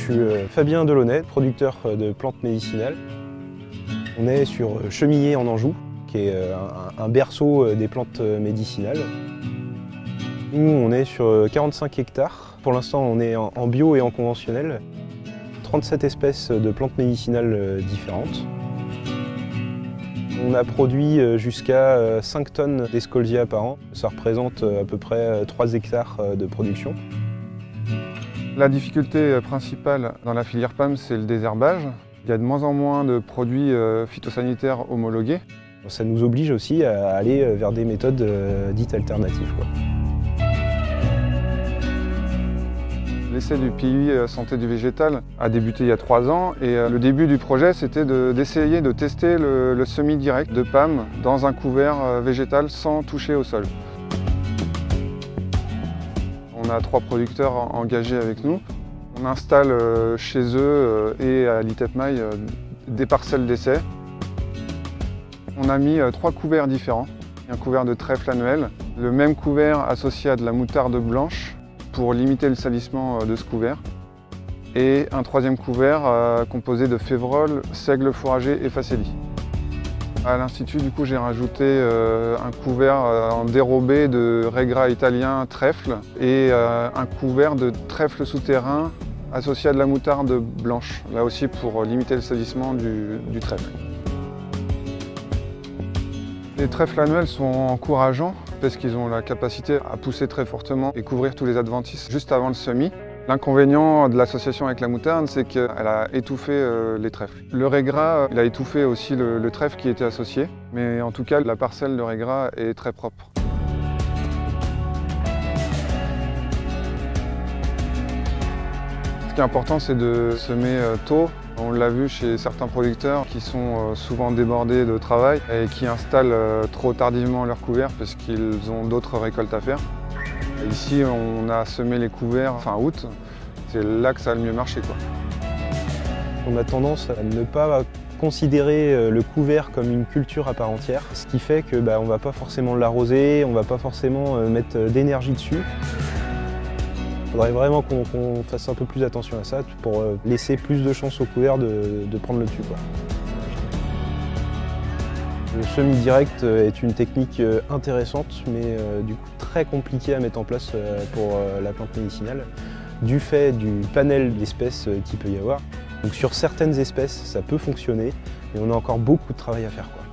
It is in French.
Je suis Fabien Delaunay, producteur de plantes médicinales. On est sur Chemillé en Anjou, qui est un berceau des plantes médicinales. Nous, on est sur 45 hectares. Pour l'instant, on est en bio et en conventionnel. 37 espèces de plantes médicinales différentes. On a produit jusqu'à 5 tonnes d'Escolsia par an. Ça représente à peu près 3 hectares de production. La difficulté principale dans la filière PAM, c'est le désherbage. Il y a de moins en moins de produits phytosanitaires homologués. Ça nous oblige aussi à aller vers des méthodes dites alternatives. L'essai du PI Santé du végétal a débuté il y a 3 ans et le début du projet, c'était d'essayer de tester le semis direct de PAM dans un couvert végétal sans toucher au sol. On a 3 producteurs engagés avec nous. On installe chez eux et à l'ITEPMAI des parcelles d'essai. On a mis 3 couverts différents. Un couvert de trèfle annuel, le même couvert associé à de la moutarde blanche pour limiter le salissement de ce couvert, et un 3e couvert composé de févrole, seigle fourragé et facélie. À l'Institut, du coup, j'ai rajouté un couvert en dérobé de raigra italien trèfle et un couvert de trèfle souterrain associé à de la moutarde blanche, là aussi pour limiter le salissement du trèfle. Les trèfles annuels sont encourageants parce qu'ils ont la capacité à pousser très fortement et couvrir tous les adventices juste avant le semis. L'inconvénient de l'association avec la moutarde, c'est qu'elle a étouffé les trèfles. Le raigra, il a étouffé aussi le trèfle qui était associé, mais en tout cas, la parcelle de raigra est très propre. Ce qui est important, c'est de semer tôt. On l'a vu chez certains producteurs qui sont souvent débordés de travail et qui installent trop tardivement leurs couverts parce qu'ils ont d'autres récoltes à faire. Ici, on a semé les couverts fin août. C'est là que ça a le mieux marché, quoi. On a tendance à ne pas considérer le couvert comme une culture à part entière, ce qui fait qu'on ne va pas forcément l'arroser, on ne va pas forcément mettre d'énergie dessus. Il faudrait vraiment qu'on fasse un peu plus attention à ça pour laisser plus de chance au couvert de prendre le dessus, quoi. Le semis direct est une technique intéressante, mais du coup très compliquée à mettre en place pour la plante médicinale, du fait du panel d'espèces qu'il peut y avoir. Donc sur certaines espèces, ça peut fonctionner, mais on a encore beaucoup de travail à faire, quoi.